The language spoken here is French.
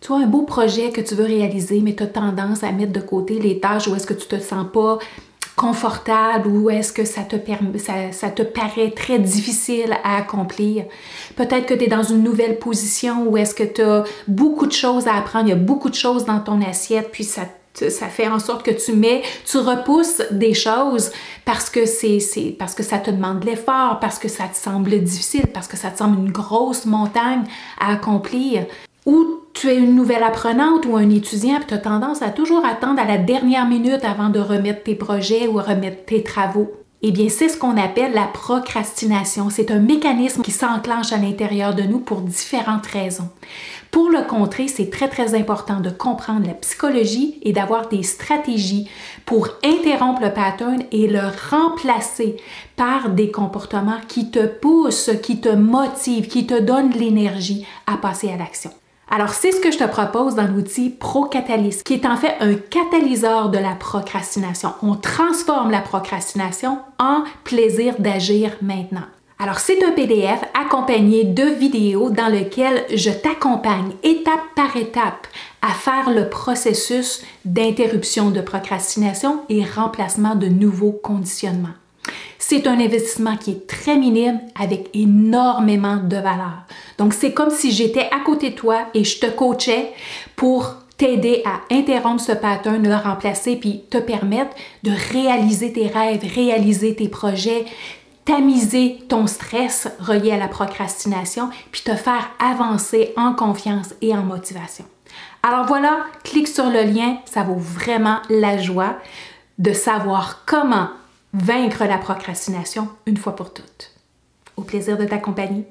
Tu as un beau projet que tu veux réaliser, mais tu as tendance à mettre de côté les tâches où est-ce que tu te sens pas confortable ou est-ce que ça te paraît très difficile à accomplir. Peut-être que tu es dans une nouvelle position où est-ce que tu as beaucoup de choses à apprendre, il y a beaucoup de choses dans ton assiette, puis ça fait en sorte que tu repousses des choses parce que parce que ça te demande de l'effort, parce que ça te semble difficile, parce que ça te semble une grosse montagne à accomplir. Ou tu es une nouvelle apprenante ou un étudiant et tu as tendance à toujours attendre à la dernière minute avant de remettre tes projets ou remettre tes travaux. Eh bien, c'est ce qu'on appelle la procrastination. C'est un mécanisme qui s'enclenche à l'intérieur de nous pour différentes raisons. Pour le contrer, c'est très, très important de comprendre la psychologie et d'avoir des stratégies pour interrompre le pattern et le remplacer par des comportements qui te poussent, qui te motivent, qui te donnent l'énergie à passer à l'action. Alors, c'est ce que je te propose dans l'outil Procatalyse, qui est en fait un catalyseur de la procrastination. On transforme la procrastination en plaisir d'agir maintenant. Alors, c'est un PDF accompagné de vidéos dans lequel je t'accompagne étape par étape à faire le processus d'interruption de procrastination et remplacement de nouveaux conditionnements. C'est un investissement qui est très minime avec énormément de valeur. Donc, c'est comme si j'étais à côté de toi et je te coachais pour t'aider à interrompre ce pattern, le remplacer, puis te permettre de réaliser tes rêves, réaliser tes projets, tamiser ton stress relié à la procrastination, puis te faire avancer en confiance et en motivation. Alors voilà, clique sur le lien, ça vaut vraiment la joie de savoir comment vaincre la procrastination une fois pour toutes. Au plaisir de t'accompagner.